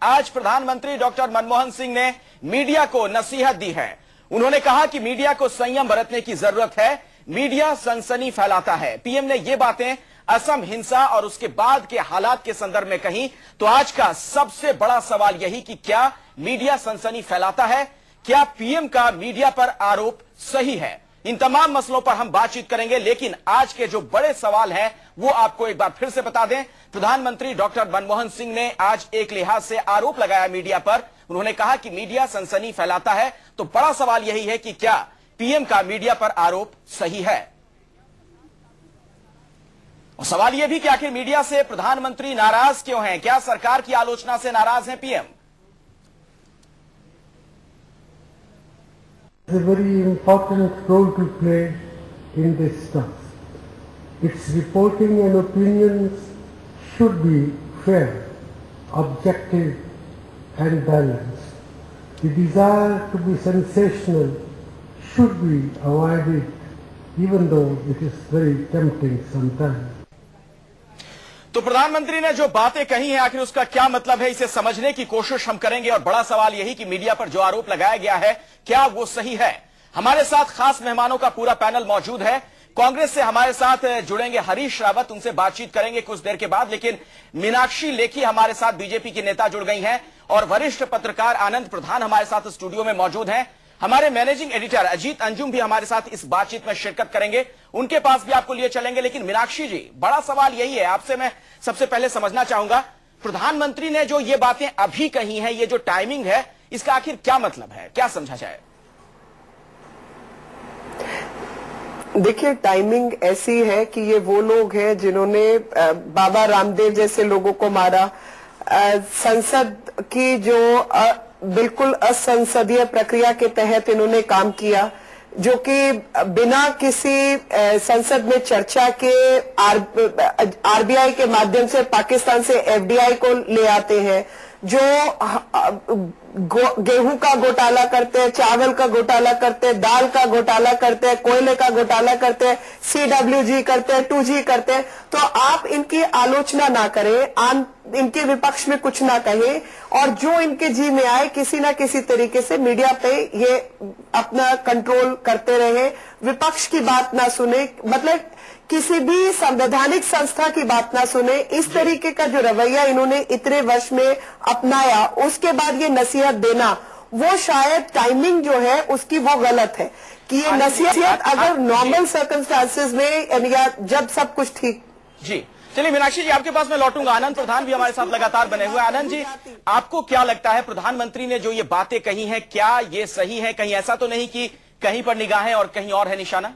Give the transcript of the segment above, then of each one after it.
आज प्रधानमंत्री डॉक्टर मनमोहन सिंह ने मीडिया को नसीहत दी है। उन्होंने कहा कि मीडिया को संयम बरतने की जरूरत है, मीडिया सनसनी फैलाता है। पीएम ने ये बातें असम हिंसा और उसके बाद के हालात के संदर्भ में कही। तो आज का सबसे बड़ा सवाल यही कि क्या मीडिया सनसनी फैलाता है, क्या पीएम का मीडिया पर आरोप सही है। इन तमाम मसलों पर हम बातचीत करेंगे, लेकिन आज के जो बड़े सवाल हैं वो आपको एक बार फिर से बता दें। प्रधानमंत्री डॉक्टर मनमोहन सिंह ने आज एक लिहाज से आरोप लगाया मीडिया पर। उन्होंने कहा कि मीडिया सनसनी फैलाता है। तो बड़ा सवाल यही है कि क्या पीएम का मीडिया पर आरोप सही है। और सवाल यह भी कि आखिर मीडिया से प्रधानमंत्री नाराज क्यों हैं, क्या सरकार की आलोचना से नाराज हैं PM. A very important role to play in this stuff. Its reporting and opinions should be fair, objective and balanced. The desire to be sensational should be avoided, even though it is very tempting sometimes. तो प्रधानमंत्री ने जो बातें कही हैं आखिर उसका क्या मतलब है, इसे समझने की कोशिश हम करेंगे। और बड़ा सवाल यही कि मीडिया पर जो आरोप लगाया गया है क्या वो सही है। हमारे साथ खास मेहमानों का पूरा पैनल मौजूद है। कांग्रेस से हमारे साथ जुड़ेंगे हरीश रावत, उनसे बातचीत करेंगे कुछ देर के बाद। लेकिन मीनाक्षी लेखी हमारे साथ बीजेपी की नेता जुड़ गई हैं और वरिष्ठ पत्रकार आनंद प्रधान हमारे साथ स्टूडियो में मौजूद हैं। हमारे मैनेजिंग एडिटर अजीत अंजुम भी हमारे साथ इस बातचीत में शिरकत करेंगे, उनके पास भी आपको लिए चलेंगे। लेकिन मीनाक्षी जी, बड़ा सवाल यही है, आपसे मैं सबसे पहले समझना चाहूंगा, प्रधानमंत्री ने जो ये बातें अभी कही हैं, ये जो टाइमिंग है, इसका आखिर क्या मतलब है, क्या समझा जाए। देखिए, टाइमिंग ऐसी है कि ये वो लोग हैं जिन्होंने बाबा रामदेव जैसे लोगों को मारा, संसद की जो बिल्कुल असंसदीय प्रक्रिया के तहत इन्होंने काम किया, जो कि बिना किसी संसद में चर्चा के आरबीआई के माध्यम से पाकिस्तान से एफडीआई को ले आते हैं, जो गेहूं का घोटाला करते हैं, चावल का घोटाला करते हैं, दाल का घोटाला करते हैं, कोयले का घोटाला करते हैं, CWG करते हैं, 2G करते हैं। तो आप इनकी आलोचना ना करें, इनके विपक्ष में कुछ ना कहें, और जो इनके जी में आए किसी ना किसी तरीके से मीडिया पे ये अपना कंट्रोल करते रहे, विपक्ष की बात ना सुने, मतलब किसी भी संवैधानिक संस्था की बात ना सुने। इस तरीके का जो रवैया इन्होंने इतने वर्ष में अपनाया, उसके बाद ये नसीहत देना, वो शायद टाइमिंग जो है उसकी वो गलत है कि ये नसीहत अगर नॉर्मल सर्कमस्टांसेस में या जब सब कुछ ठीक। जी चलिए मीनाक्षी जी, आपके पास मैं लौटूंगा। आनंद प्रधान भी हमारे साथ लगातार बने हुए। आनंद जी, आपको क्या लगता है, प्रधानमंत्री ने जो ये बातें कही हैं क्या ये सही है? कहीं ऐसा तो नहीं कि कहीं पर निगाहें और कहीं और है निशाना?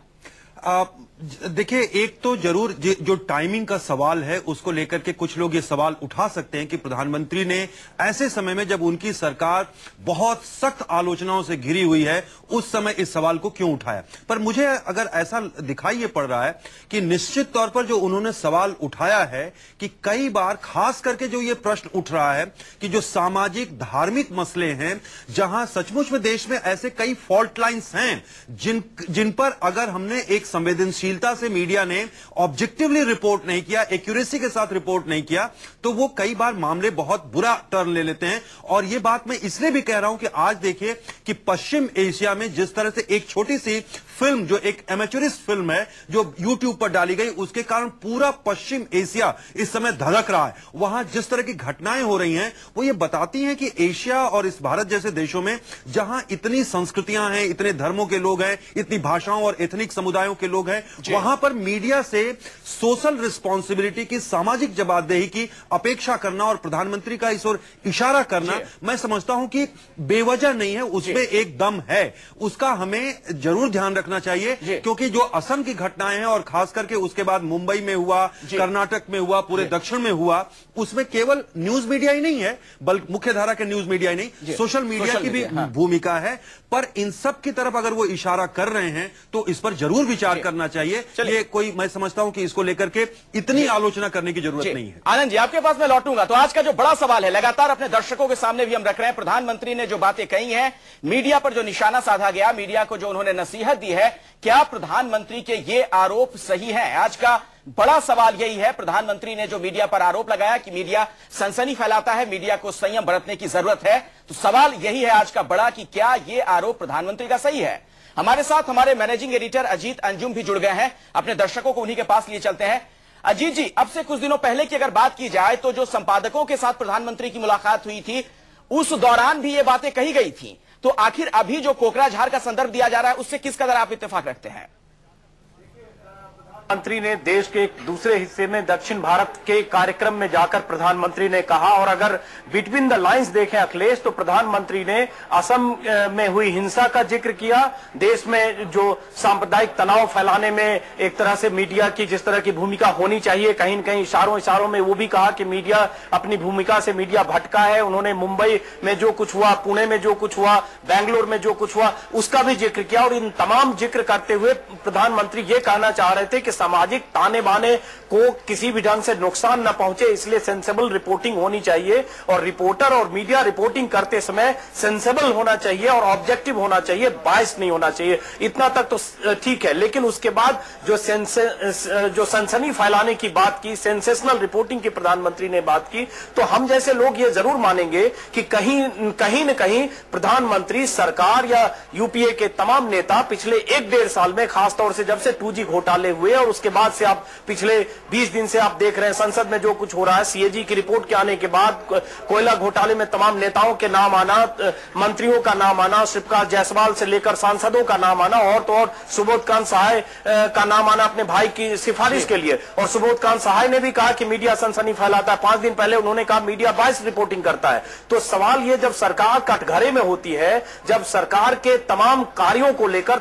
देखिए, एक तो जरूर जो टाइमिंग का सवाल है उसको लेकर के कुछ लोग ये सवाल उठा सकते हैं कि प्रधानमंत्री ने ऐसे समय में जब उनकी सरकार बहुत सख्त आलोचनाओं से घिरी हुई है उस समय इस सवाल को क्यों उठाया। पर मुझे अगर ऐसा दिखाई ये पड़ रहा है कि निश्चित तौर पर जो उन्होंने सवाल उठाया है कि कई बार खास करके जो ये प्रश्न उठ रहा है कि जो सामाजिक धार्मिक मसले हैं, जहां सचमुच में देश में ऐसे कई फॉल्ट लाइन्स हैं जिन पर अगर हमने एक संवेदनशीलता से मीडिया ने ऑब्जेक्टिवली रिपोर्ट नहीं किया, एक्यूरेसी के साथ रिपोर्ट नहीं किया, तो वो कई बार मामले बहुत बुरा टर्न ले लेते हैं। और ये बात मैं इसलिए भी कह रहा हूं कि आज देखिए कि पश्चिम एशिया में जिस तरह से एक छोटी सी फिल्म, जो एक एमेचरिस्ट फिल्म है जो YouTube पर डाली गई, उसके कारण पूरा पश्चिम एशिया इस समय धड़क रहा है। वहां जिस तरह की घटनाएं हो रही हैं वो ये बताती हैं कि एशिया और इस भारत जैसे देशों में जहां इतनी संस्कृतियां हैं, इतने धर्मों के लोग हैं, इतनी भाषाओं और एथनिक समुदायों के लोग हैं, वहां पर मीडिया से सोशल रिस्पॉन्सिबिलिटी की, सामाजिक जवाबदेही की अपेक्षा करना और प्रधानमंत्री का इस ओर इशारा करना, मैं समझता हूं कि बेवजह नहीं है, उसमें एक दम है। उसका हमें जरूर ध्यान रखना चाहिए, क्योंकि जो असम की घटनाएं हैं और खास करके उसके बाद मुंबई में हुआ, कर्नाटक में हुआ, पूरे दक्षिण में हुआ, उसमें केवल न्यूज मीडिया ही नहीं है, बल्कि मुख्य धारा के न्यूज मीडिया ही नहीं, सोशल मीडिया की भी भूमिका है। पर इन सब की तरफ अगर वो इशारा कर रहे हैं तो इस पर जरूर विचार करना चाहिए। ये कोई, मैं समझता हूं कि इसको लेकर के इतनी आलोचना करने की जरूरत नहीं है। आनंद जी, आपके पास मैं लौटूंगा। तो आज का जो बड़ा सवाल है, लगातार अपने दर्शकों के सामने भी हम रख रहे हैं, प्रधानमंत्री ने जो बातें कही हैं, मीडिया पर जो निशाना साधा गया, मीडिया को जो उन्होंने नसीहत दी है, क्या प्रधानमंत्री के ये आरोप सही है? आज का बड़ा सवाल यही है, प्रधानमंत्री ने जो मीडिया पर आरोप लगाया कि मीडिया सनसनी फैलाता है, मीडिया को संयम बरतने की जरूरत है, तो सवाल यही है आज का बड़ा कि क्या यह आरोप प्रधानमंत्री का सही है। हमारे साथ हमारे मैनेजिंग एडिटर अजीत अंजुम भी जुड़ गए हैं, अपने दर्शकों को उन्हीं के पास लिए चलते हैं। अजीत जी, अब से कुछ दिनों पहले की अगर बात की जाए तो जो संपादकों के साथ प्रधानमंत्री की मुलाकात हुई थी, उस दौरान भी ये बातें कही गई थी, तो आखिर अभी जो कोकराझार का संदर्भ दिया जा रहा है उससे किस कदर आप इत्तेफाक रखते हैं? प्रधानमंत्री ने देश के एक दूसरे हिस्से में दक्षिण भारत के कार्यक्रम में जाकर प्रधानमंत्री ने कहा, और अगर बिटवीन द लाइंस देखें अखिलेश, तो प्रधानमंत्री ने असम में हुई हिंसा का जिक्र किया, देश में जो सांप्रदायिक तनाव फैलाने में एक तरह से मीडिया की जिस तरह की भूमिका होनी चाहिए, कहीं न कहीं इशारों में वो भी कहा कि मीडिया अपनी भूमिका से मीडिया भटका है। उन्होंने मुंबई में जो कुछ हुआ, पुणे में जो कुछ हुआ, बेंगलोर में जो कुछ हुआ, उसका भी जिक्र किया। और इन तमाम जिक्र करते हुए प्रधानमंत्री ये कहना चाह रहे थे कि सामाजिक ताने बाने को किसी भी ढंग से नुकसान न पहुंचे, इसलिए सेंसेबल रिपोर्टिंग होनी चाहिए, और रिपोर्टर और मीडिया रिपोर्टिंग करते समय सेंसेबल होना चाहिए और ऑब्जेक्टिव होना चाहिए, बायस नहीं होना चाहिए। इतना तक तो ठीक है, लेकिन उसके बाद जो सनसनी फैलाने की बात की, सेंसेशनल रिपोर्टिंग की प्रधानमंत्री ने बात की, तो हम जैसे लोग ये जरूर मानेंगे कि कहीं न कहीं प्रधानमंत्री, सरकार या यूपीए के तमाम नेता पिछले 1-1.5 साल में, खासतौर से जब से 2G घोटाले हुए और उसके बाद से आप पिछले 20 दिन से आप देख रहे हैं संसद में जो कुछ हो रहा है, सीएजी की रिपोर्ट के आने के बाद कोयला घोटाले में तमाम नेताओं के नाम आना, मंत्रियों का नाम आना, शिवकांत जायसवाल से लेकर सांसदों का नाम आना, और तो और सुबोधकांत सहाय का नाम आना अपने भाई की सिफारिश के लिए। और सुबोधकांत सहाय ने भी कहा कि मीडिया सनसनी फैलाता है। 5 दिन पहले उन्होंने कहा मीडिया बायस रिपोर्टिंग करता है। तो सवाल ये, जब सरकार कटघरे में होती है, जब सरकार के तमाम कार्यों को लेकर,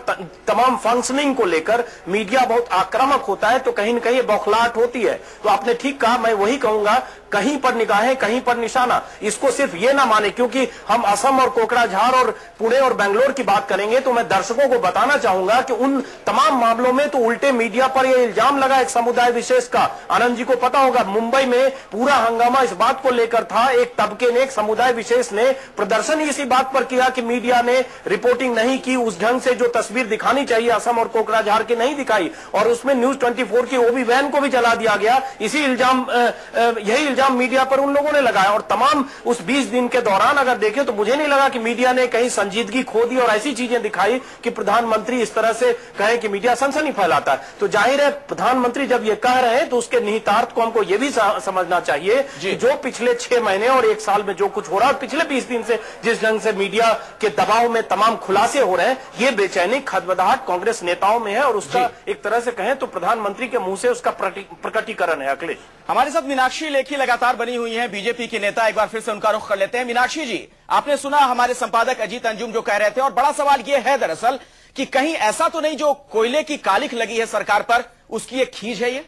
तमाम फंक्शनिंग को लेकर मीडिया बहुत आक्रामक होता है, तो कहीं न कहीं बौखलाहट होती है। तो आपने ठीक कहा, मैं वही कहूंगा, कहीं पर निगाहें कहीं पर निशाना। इसको सिर्फ ये ना माने क्योंकि हम असम और कोकराझार और पुणे और बेंगलोर की बात करेंगे, तो मैं दर्शकों को बताना चाहूंगा कि उन तमाम मामलों में तो उल्टे मीडिया पर यह इल्जाम लगा एक समुदाय विशेष का। आनंद जी को पता होगा, मुंबई में पूरा हंगामा इस बात को लेकर था, एक तबके ने, एक समुदाय विशेष ने प्रदर्शन इसी बात पर किया कि मीडिया ने रिपोर्टिंग नहीं की, उस ढंग से जो तस्वीर दिखानी चाहिए असम और कोकराझार की नहीं दिखाई, और उसमें न्यूज 24 की ओबी वैन को भी जला दिया गया। इसी यही इल्जाम मीडिया पर उन लोगों ने लगाया। और तमाम उस 20 दिन के दौरान अगर देखें तो मुझे नहीं लगा कि मीडिया ने कहीं संजीदगी खो दी और ऐसी चीजें दिखाई कि प्रधानमंत्री इस तरह से कहे कि मीडिया सनसनी फैलाता है। तो जाहिर है प्रधानमंत्री जब ये कह रहे हैं तो उसके निहितार्थ को हमको ये भी समझना चाहिए कि जो पिछले 6 महीने और 1 साल में जो कुछ हो रहा है, पिछले 20 दिन से जिस ढंग से मीडिया के दबाव में तमाम खुलासे हो रहे हैं, ये बेचैनी, खदबदाहट कांग्रेस नेताओं में है, और उसका एक तरह से कहें तो प्रधानमंत्री के मुंह से उसका प्रकटीकरण है। अखिलेश, हमारे साथ मीनाक्षी लेखी लगातार बनी हुई हैं, बीजेपी के नेता। एक बार फिर से उनका रुख कर लेते हैं। मीनाक्षी जी, आपने सुना हमारे संपादक अजीत अंजुम जो कह रहे थे, और बड़ा सवाल यह है दरअसल कि कहीं ऐसा तो नहीं जो कोयले की कालिख लगी है सरकार पर, उसकी एक खींच है ये?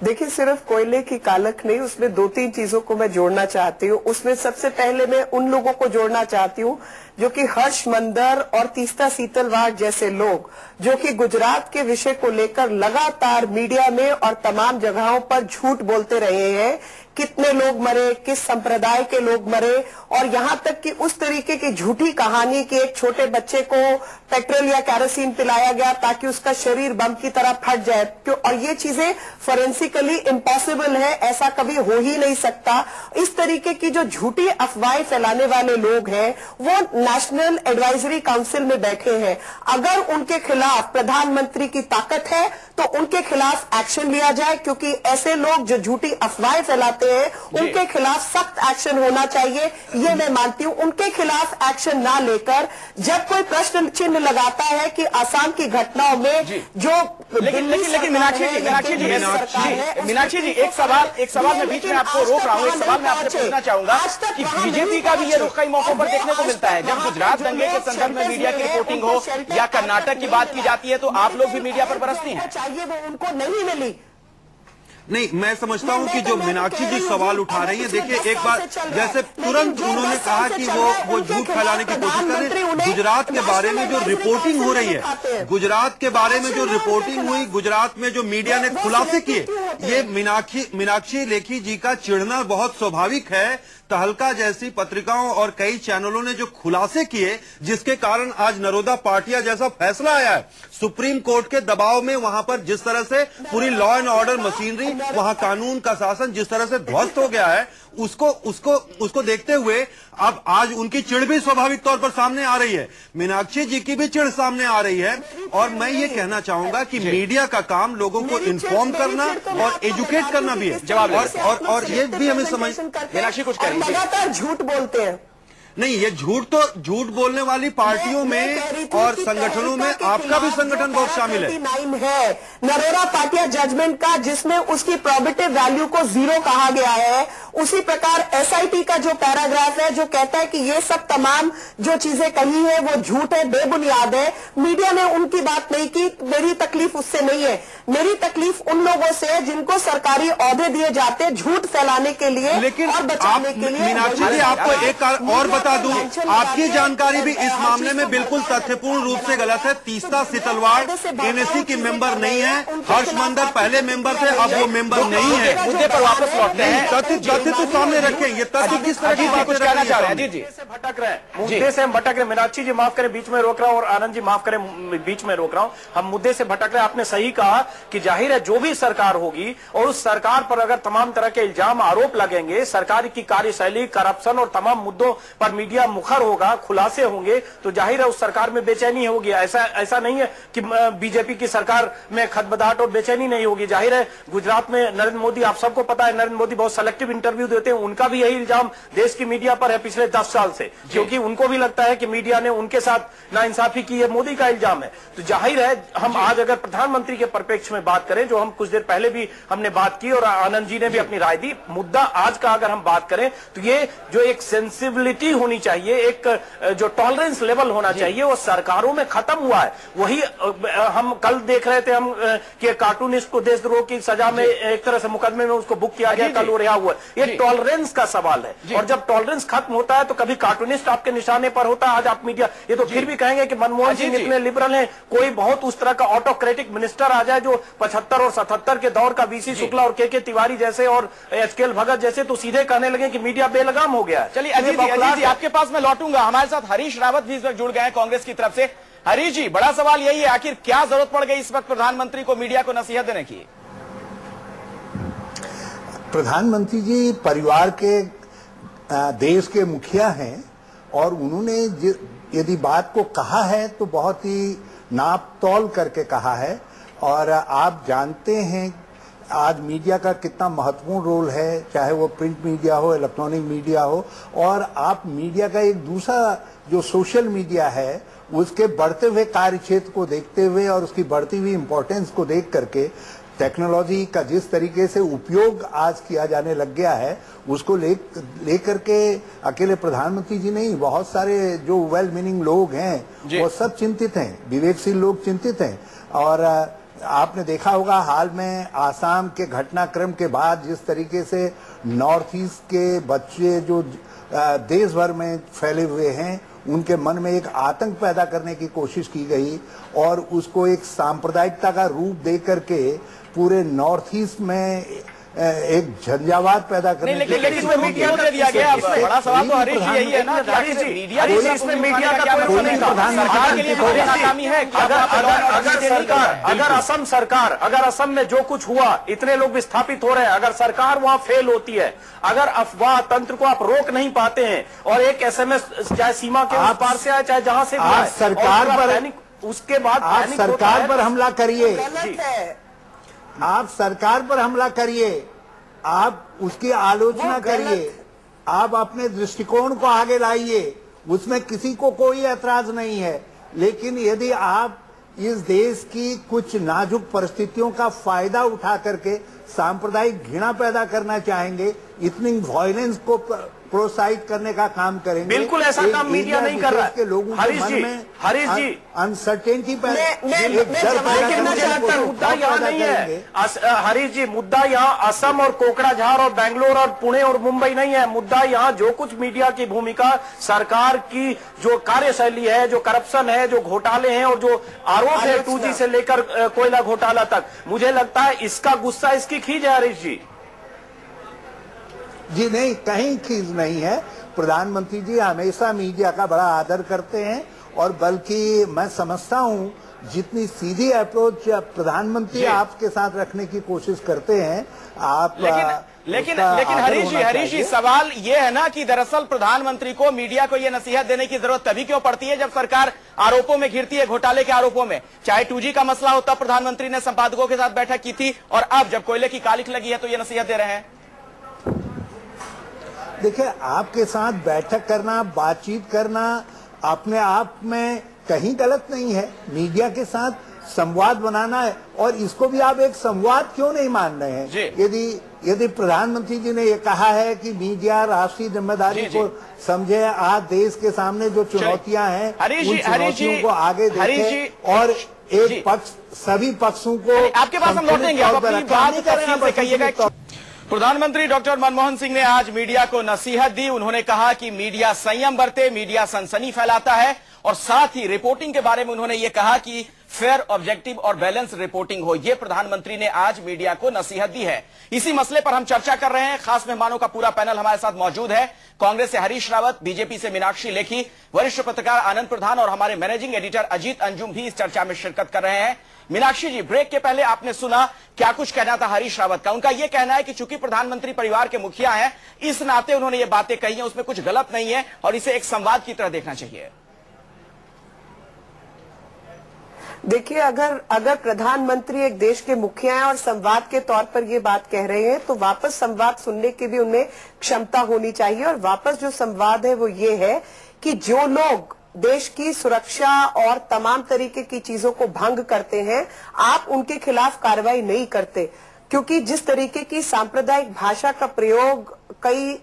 देखिए, सिर्फ कोयले की कालख नहीं, उसमें 2-3 चीजों को मैं जोड़ना चाहती हूँ। उसमें सबसे पहले मैं उन लोगों को जोड़ना चाहती हूँ जो कि हर्ष मंदर और तीस्ता सीतलवाड़ जैसे लोग, जो कि गुजरात के विषय को लेकर लगातार मीडिया में और तमाम जगहों पर झूठ बोलते रहे हैं। कितने लोग मरे, किस संप्रदाय के लोग मरे, और यहां तक कि उस तरीके की झूठी कहानी कि एक छोटे बच्चे को पेट्रोल या कैरोसिन पिलाया गया ताकि उसका शरीर बम की तरह फट जाए, और ये चीजें फोरेंसिकली इम्पॉसिबल है, ऐसा कभी हो ही नहीं सकता। इस तरीके की जो झूठी अफवाहें फैलाने वाले लोग हैं वो नेशनल एडवाइजरी काउंसिल में बैठे हैं। अगर उनके खिलाफ प्रधानमंत्री की ताकत है तो उनके खिलाफ एक्शन लिया जाए, क्योंकि ऐसे लोग जो झूठी अफवाहें फैलाते हैं उनके खिलाफ सख्त एक्शन होना चाहिए, ये मैं मानती हूं। उनके खिलाफ एक्शन ना लेकर जब कोई प्रश्न चिन्ह लगाता है कि आसाम की घटनाओं में जो लेकिन मीनाक्षी जी एक सवाल मैं बीच में आपको रोक रहा हूं। एक सवाल मैं आपसे पूछना चाहूंगा कि बीजेपी का भी ये रुख कई मौकों पर देखने को मिलता है। जब गुजरात दंगे के संदर्भ में मीडिया की रिपोर्टिंग हो या कर्नाटक की बात की जाती है तो आप लोग भी मीडिया पर बरसती हैं। चाहिए वो उनको नहीं मिली। नहीं, मैं समझता हूं कि जो मीनाक्षी जी सवाल उठा रही है, देखिए एक बार जैसे तुरंत उन्होंने कहा कि वो झूठ फैलाने की कोशिश कर रहे हैं। गुजरात के बारे में जो रिपोर्टिंग हो रही है, गुजरात के बारे में जो रिपोर्टिंग हुई, गुजरात में जो मीडिया ने खुलासे किए, ये मीनाक्षी लेखी जी का चिढ़ना बहुत स्वाभाविक है। तहलका जैसी पत्रिकाओं और कई चैनलों ने जो खुलासे किए, जिसके कारण आज नरोदा पाटिया जैसा फैसला आया है, सुप्रीम कोर्ट के दबाव में वहां पर जिस तरह से पूरी लॉ एंड ऑर्डर मशीनरी, वहां कानून का शासन जिस तरह से ध्वस्त हो गया है, उसको देखते हुए अब आज उनकी चिढ़ भी स्वाभाविक तौर पर सामने आ रही है। मीनाक्षी जी की भी चिढ़ सामने आ रही है। और मैं ये कहना चाहूंगा कि मीडिया का काम लोगों को इन्फॉर्म करना और एजुकेट करना भी है। और ये भी हमें समझ, मीनाक्षी कुछ कह रही है, लगातार झूठ बोलते हैं। नहीं, ये झूठ बोलने वाली पार्टियों में और संगठनों में आपका भी संगठन बहुत शामिल है। नरोदा पाटिया जजमेंट का, जिसमें उसकी प्रोबेटिव वैल्यू को 0 कहा गया है, उसी प्रकार एसआईटी का जो पैराग्राफ है जो कहता है कि ये सब तमाम जो चीजें कही है वो झूठ है, बेबुनियाद है। मीडिया ने उनकी बात नहीं की। मेरी तकलीफ उससे नहीं है, मेरी तकलीफ उन लोगों से है जिनको सरकारी ओहदे दिए जाते हैं झूठ फैलाने के लिए, लेकिन और बचाने के लिए। मीनाक्षी जी, आपको एक और बता दूं, आपकी जानकारी भी इस मामले में बिल्कुल तथ्यपूर्ण रूप से गलत है। तीस्ता सितलवाड़ एनएससी की मेंबर नहीं है। हर्ष मंदर पहले मेंबर थे, अब वो मेंबर नहीं है। मुद्दे पर वापस लौटते हैं। तथ्य तो सामने रखें। ये तथ्य किस तरह की बातें कहना चाह रहे हैं? जी जी, भटक रहे हैं, मुद्दे से हम भटक रहे हैं। मीनाक्षी जी माफ करें, बीच में रोक रहा हूं, और आनंद जी माफ करें, बीच में रोक रहा हूं। हम मुद्दे से भटक रहे हैं। आपने सही कहा कि जाहिर है जो भी सरकार होगी और उस सरकार पर अगर तमाम तरह के इल्जाम आरोप लगेंगे, सरकार की कार्यशैली, करप्शन और तमाम मुद्दों पर मीडिया मुखर होगा, खुलासे होंगे, तो जाहिर है उस सरकार में बेचैनी होगी। ऐसा नहीं है कि बीजेपी की सरकार में खदबदाहट और बेचैनी नहीं होगी। जाहिर है गुजरात में नरेंद्र मोदी, आप सबको पता है, नरेंद्र मोदी बहुत सेलेक्टिव इंटरव्यू देते हैं। उनका भी यही इल्जाम देश की मीडिया पर है पिछले 10 साल से, क्योंकि उनको भी लगता है कि मीडिया ने उनके साथ नाइंसाफी की है। मोदी का इल्जाम है। तो जाहिर है हम आज अगर प्रधानमंत्री के परिप्रेक्ष्य में बात करें, जो हम कुछ देर पहले भी हमने बात की और आनंद जी ने भी अपनी राय दी, मुद्दा आज का अगर हम बात करें तो ये जो एक सेंसिबिलिटी होनी चाहिए, एक जो टॉलरेंस लेवल होना चाहिए, वो सरकारों में खत्म हुआ है। वही हम कल देख रहे थे हम कि कार्टूनिस्ट को देशद्रोह की सजा में एक तरह से मुकदमे में उसको बुक किया गया, कल वो रिहा हुआ। ये टॉलरेंस का सवाल है, और जब टॉलरेंस खत्म होता है तो कभी कार्टूनिस्ट आपके निशाने पर होता है। आज आप मीडिया ये तो फिर भी कहेंगे कि मनमोहन सिंह इतने लिबरल हैं, कोई बहुत उस तरह का ऑटोक्रेटिक मिनिस्टर आ जाए जो 75 और 77 के दौर का वीसी शुक्ला और के तिवारी जैसे और एचकेएल भगत जैसे, तो सीधे कहने लगे कि मीडिया बेलगाम हो गया। चलिए अजीत जी, आपके पास मैं लौटूंगा। हमारे साथ हरीश रावत भी इस वक्त जुड़ गए हैं कांग्रेस की तरफ से। हरीश जी, बड़ा सवाल यही है, आखिर क्या जरूरत पड़ गई इस वक्त प्रधानमंत्री को मीडिया को नसीहत देने की? प्रधानमंत्री जी परिवार के देश के मुखिया हैं, और उन्होंने यदि बात को कहा है तो बहुत ही नाप तौल करके कहा है। और आप जानते हैं आज मीडिया का कितना महत्वपूर्ण रोल है, चाहे वो प्रिंट मीडिया हो, इलेक्ट्रॉनिक मीडिया हो। और आप मीडिया का एक दूसरा जो सोशल मीडिया है, उसके बढ़ते हुए कार्य क्षेत्र को देखते हुए और उसकी बढ़ती हुई इम्पोर्टेंस को देख करके टेक्नोलॉजी का जिस तरीके से उपयोग आज किया जाने लग गया है, उसको लेकर के अकेले प्रधानमंत्री जी नहीं, बहुत सारे जो वेल मीनिंग लोग हैं वो सब चिंतित हैं, विवेकशील लोग चिंतित हैं। और आपने देखा होगा हाल में आसाम के घटनाक्रम के बाद जिस तरीके से नॉर्थ ईस्ट के बच्चे जो देश भर में फैले हुए हैं, उनके मन में एक आतंक पैदा करने की कोशिश की गई और उसको एक सांप्रदायिकता का रूप दे करके पूरे नॉर्थ ईस्ट में एक झंझावात पैदा करने की लेकिन इसमें मीडिया को दिया गया। बड़ा सवाल तो हरीश जी यही है ना, मीडिया का कोई नहीं था, सरकार के लिए कोई नाकामी है। अगर असम में जो कुछ हुआ, इतने लोग विस्थापित हो रहे हैं, अगर सरकार वहां फेल होती है, अगर अफवाह तंत्र को आप रोक नहीं पाते हैं, और एक एसएमएस चाहे सीमा के उस पार से आए चाहे जहां से भी आए, सरकार पर उसके बाद आप सरकार पर हमला करिए, आप सरकार पर हमला करिए, आप उसकी आलोचना करिए, आप अपने दृष्टिकोण को आगे लाइए, उसमें किसी को कोई ऐतराज नहीं है। लेकिन यदि आप इस देश की कुछ नाजुक परिस्थितियों का फायदा उठा करके सांप्रदायिक घृणा पैदा करना चाहेंगे, इतनी वायलेंस को प्रोत्साहित करने का काम करेंगे। बिल्कुल ऐसा काम मीडिया नहीं कर रहा है। के लोगों हरीश के जी, मन में हरीश जी, अनसर्टेनिटी पर लेकिन मुद्दा यहाँ नहीं है हरीश जी, मुद्दा यहाँ असम और कोकराझार और बेंगलोर और पुणे और मुंबई नहीं है। मुद्दा यहाँ जो कुछ मीडिया की भूमिका, सरकार की जो कार्यशैली है, जो करप्शन है, जो घोटाले हैं और जो आरोप है 2G से लेकर कोयला घोटाला तक, मुझे लगता है इसका गुस्सा इसकी खींच है हरीश जी। जी नहीं, कहीं खींच नहीं है। प्रधानमंत्री जी हमेशा मीडिया का बड़ा आदर करते हैं और बल्कि मैं समझता हूं जितनी सीधी अप्रोच प्रधानमंत्री आपके साथ रखने की कोशिश करते हैं आप, लेकिन हरीश जी सवाल ये है ना कि दरअसल प्रधानमंत्री को मीडिया को ये नसीहत देने की जरूरत तभी क्यों पड़ती है जब सरकार आरोपों में घिरती है, घोटाले के आरोपों में। चाहे 2G का मसला होता, प्रधानमंत्री ने संपादकों के साथ बैठक की थी, और अब जब कोयले की कालिख लगी है तो ये नसीहत दे रहे हैं। देखिए, आपके साथ बैठक करना, बातचीत करना अपने आप में कहीं गलत नहीं है। मीडिया के साथ संवाद बनाना है, और इसको भी आप एक संवाद क्यों नहीं मान रहे हैं? यदि प्रधानमंत्री जी ने ये कहा है कि मीडिया राष्ट्रीय जिम्मेदारी को समझे, आज देश के सामने जो चुनौतियां हैं उन चुनौतियों को आगे देखें और एक पक्ष, सभी पक्षों को आपके पास हम लौटेंगे, आप अपनी बात कहिएगा। प्रधानमंत्री डॉक्टर मनमोहन सिंह ने आज मीडिया को नसीहत दी। उन्होंने कहा कि मीडिया संयम बरते, मीडिया सनसनी फैलाता है, और साथ ही रिपोर्टिंग के बारे में उन्होंने ये कहा कि फेयर, ऑब्जेक्टिव और बैलेंस रिपोर्टिंग हो। ये प्रधानमंत्री ने आज मीडिया को नसीहत दी है। इसी मसले पर हम चर्चा कर रहे हैं। खास मेहमानों का पूरा पैनल हमारे साथ मौजूद है। कांग्रेस से हरीश रावत, बीजेपी से मीनाक्षी लेखी, वरिष्ठ पत्रकार आनंद प्रधान और हमारे मैनेजिंग एडिटर अजीत अंजुम भी इस चर्चा में शिरकत कर रहे हैं। मीनाक्षी जी, ब्रेक के पहले आपने सुना क्या कुछ कहना था हरीश रावत का। उनका यह कहना है कि चूंकि प्रधानमंत्री परिवार के मुखिया हैं, इस नाते उन्होंने ये बातें कही हैं, उसमें कुछ गलत नहीं है और इसे एक संवाद की तरह देखना चाहिए। देखिए, अगर प्रधानमंत्री एक देश के मुखिया हैं और संवाद के तौर पर ये बात कह रहे हैं, तो वापस संवाद सुनने की भी उनमें क्षमता होनी चाहिए। और वापस जो संवाद है वो ये है कि जो लोग देश की सुरक्षा और तमाम तरीके की चीजों को भंग करते हैं, आप उनके खिलाफ कार्रवाई नहीं करते, क्योंकि जिस तरीके की सांप्रदायिक भाषा का प्रयोग कई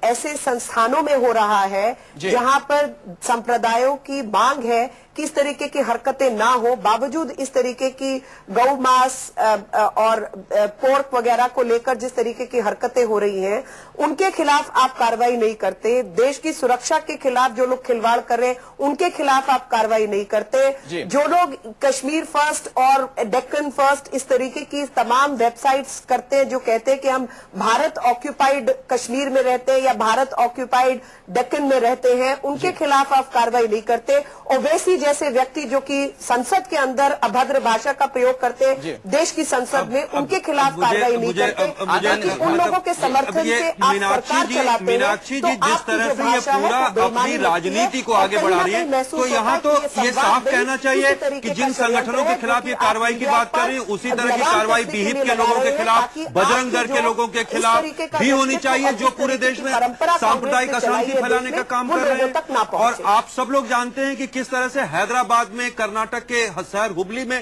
ऐसे संस्थानों में हो रहा है जहां पर संप्रदायों की मांग है कि इस तरीके की हरकतें ना हो, बावजूद इस तरीके की गौ मांस और पोर्क वगैरह को लेकर जिस तरीके की हरकतें हो रही हैं, उनके खिलाफ आप कार्रवाई नहीं करते। देश की सुरक्षा के खिलाफ जो लोग खिलवाड़ कर रहे हैं, उनके खिलाफ आप कार्रवाई नहीं करते। जो लोग कश्मीर फर्स्ट और डेक्कन फर्स्ट इस तरीके की तमाम वेबसाइट्स करते हैं जो कहते हैं कि हम भारत ऑक्यूपाइड कश्मीर में रहते हैं या भारत ऑक्यूपाइड डेक्कन में रहते हैं, उनके खिलाफ आप कार्रवाई नहीं करते। ओवैसी जैसे व्यक्ति जो कि संसद के अंदर अभद्र भाषा का प्रयोग करते हैं देश की संसद में, उनके खिलाफ कार्रवाई नहीं करते। उन लोगों के समर्थन से आप सरकार चलाते हैं। मीनाक्षी जी, जिस तरह से ये पूरा अपनी राजनीति को आगे बढ़ा रही है, तो यहाँ तो ये साफ कहना चाहिए कि जिन संगठनों के खिलाफ ये कार्रवाई की बात कर रही है, उसी तरह की कार्रवाई विहिप के लोगों के खिलाफ, बजरंग दल के लोगों के खिलाफ भी होनी चाहिए, जो पूरे देश में सांप्रदायिक अशांति फैलाने का काम कर रहे हैं। और आप सब लोग जानते हैं कि किस तरह से हैदराबाद में, कर्नाटक के शहर हुबली में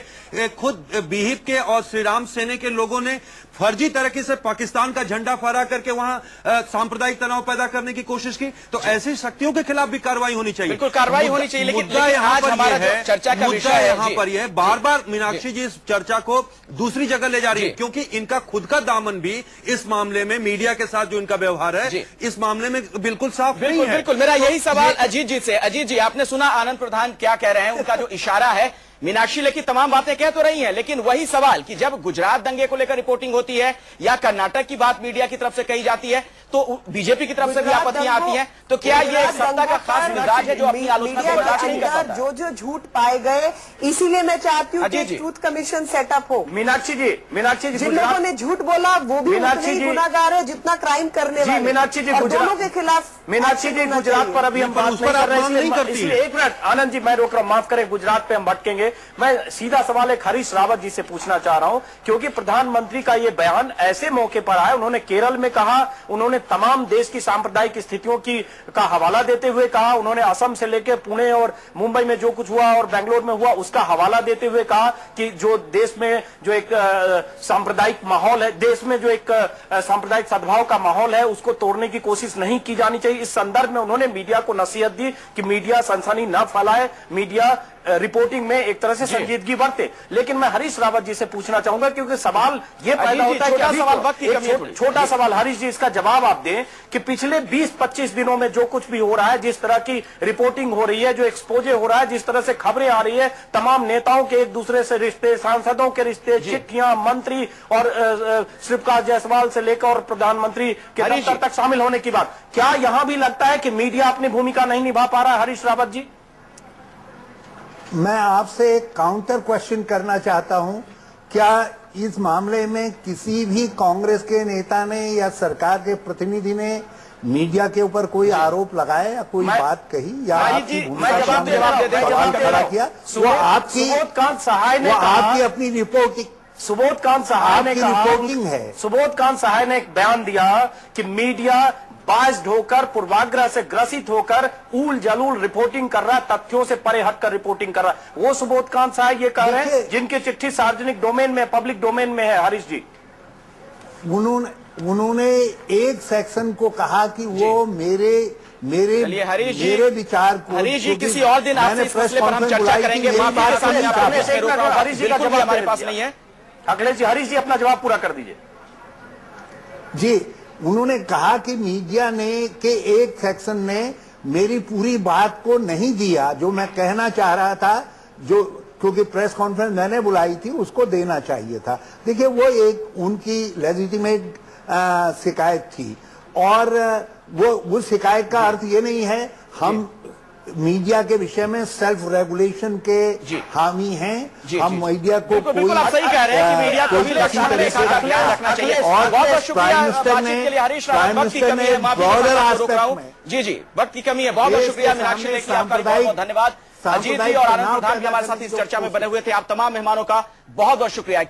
खुद विहिप के और श्री राम सेने के लोगों ने फर्जी तरीके से पाकिस्तान का झंडा फहरा करके वहां सांप्रदायिक तनाव पैदा करने की कोशिश की। तो ऐसी शक्तियों के खिलाफ भी कार्रवाई होनी चाहिए। बिल्कुल कार्रवाई होनी चाहिए, लेकिन मुद्दा यहाँ पर यह है, चर्चा का मुद्दा यहाँ पर यह है, बार बार मीनाक्षी जी इस चर्चा को दूसरी जगह ले जा रही है, क्योंकि इनका खुद का दामन भी इस मामले में मीडिया के साथ जो इनका व्यवहार है इस मामले में बिल्कुल साफ नहीं है। बिल्कुल, मेरा यही सवाल अजीत जी से। अजीत जी, आपने सुना आनंद प्रधान क्या कह रहे हैं, उनका जो इशारा है, मीनाक्षी लेखी तमाम बातें कह तो रही हैं, लेकिन वही सवाल कि जब गुजरात दंगे को लेकर रिपोर्टिंग होती है या कर्नाटक की बात मीडिया की तरफ से कही जाती है तो बीजेपी की तरफ से भी आपत्तियां आती हैं। तो क्या ये सत्ता का खास मिजाज है जो अपनी आलोचना को बर्दाश्त नहीं कर पाता? जो झूठ पाए गए, इसीलिए मैं चाहती हूँ कि ट्रूथ कमीशन सेटअप हो। मीनाक्षी जी, जिन लोगों ने झूठ बोला वो भी उतने ही गुनाहगार है जितना क्राइम करने वाले। मीनाक्षी जी, दोनों के खिलाफ। मीनाक्षी जी, गुजरात पर अभी हम बात नहीं कर रहे हैं, एक मिनट आनंद जी, मैं रोक रहा हूं, माफ करें, गुजरात पे हम भटकेंगे। मैं सीधा सवाल एक हरीश रावत जी से पूछना चाह रहा हूं, क्योंकि प्रधानमंत्री का ये बयान ऐसे मौके पर आया, उन्होंने केरल में कहा, उन्होंने तमाम देश की सांप्रदायिक स्थितियों का हवाला देते हुए कहा। उन्होंने असम से लेकर पुणे और मुंबई में जो कुछ हुआ और बेंगलोर में हुआ उसका हवाला देते हुए कहा कि जो देश में जो एक सांप्रदायिक माहौल है, देश में जो एक सांप्रदायिक सद्भाव का माहौल है, उसको तोड़ने की कोशिश नहीं की जानी चाहिए। इस संदर्भ में उन्होंने मीडिया को नसीहत दी कि मीडिया सनसनी न फैलाए, मीडिया रिपोर्टिंग में एक तरह से संजीदगी बरते। लेकिन मैं हरीश रावत जी से पूछना चाहूंगा, क्योंकि सवाल ये पैदा होता है कि अभी छोटा सवाल हरीश जी, इसका जवाब आप दें कि पिछले 20-25 दिनों में जो कुछ भी हो रहा है, जिस तरह की रिपोर्टिंग हो रही है, जो एक्सपोजे हो रहा है, जिस तरह से खबरें आ रही है, तमाम नेताओं के एक दूसरे से रिश्ते, सांसदों के रिश्ते, चिट्ठियां, मंत्री और शिवकांत जायसवाल से लेकर और प्रधानमंत्री के दफ्तर तक शामिल होने की बात, क्या यहां भी लगता है कि मीडिया अपनी भूमिका नहीं निभा पा रहा है? हरीश रावत जी, मैं आपसे एक काउंटर क्वेश्चन करना चाहता हूं। क्या इस मामले में किसी भी कांग्रेस के नेता ने या सरकार के प्रतिनिधि ने मीडिया के ऊपर कोई आरोप लगाया या कोई बात कही या आपकी भूमिका खड़ा किया? वो आपकी सुबोधकांत सहाय ने आपकी अपनी रिपोर्टिंग सुबोधकांत सहाय ने रिपोर्टिंग है। सुबोधकांत सहाय ने एक बयान दिया कि मीडिया बाइस्ड होकर, पूर्वाग्रह से ग्रसित होकर ऊल जलूल रिपोर्टिंग कर रहा है, तथ्यों से परे हटकर रिपोर्टिंग कर रहा है। वो सुबोधकांत सहाय ये कह रहे हैं जिनकी चिट्ठी सार्वजनिक डोमेन में, पब्लिक डोमेन में है। हरीश जी, उन्होंने एक सेक्शन को कहा कि वो मेरे विचार को, हरीश जी किसी और दिन आपसे इस मसले पर हम चर्चा करेंगे। हरीश जी का जवाब हमारे पास नहीं है। अखिलेश जी, हरीश जी अपना जवाब पूरा कर दीजिए। जी, उन्होंने कहा कि मीडिया ने के एक सेक्शन ने मेरी पूरी बात को नहीं दिया, जो मैं कहना चाह रहा था, जो क्योंकि प्रेस कॉन्फ्रेंस मैंने बुलाई थी उसको देना चाहिए था। देखिए, वो एक उनकी लेजिटिमेट शिकायत थी और वो उस शिकायत का अर्थ ये नहीं है हम मीडिया के विषय में सेल्फ रेगुलेशन के हामी हैं। हम मीडिया को कोई आप सही कह रहे हैं कि मीडिया को भी रखना चाहिए। और बहुत शुक्रिया प्राइम मिनिस्टर ने ब्रॉडर एस्पेक्ट में जी वक्त की कमी है। बहुत बहुत शुक्रिया मीनाक्षी लेखी, आपका बहुत धन्यवाद। अजीत जी और आनंद प्रधान भी हमारे साथ इस चर्चा में बने हुए थे। आप तमाम मेहमानों का बहुत बहुत शुक्रिया।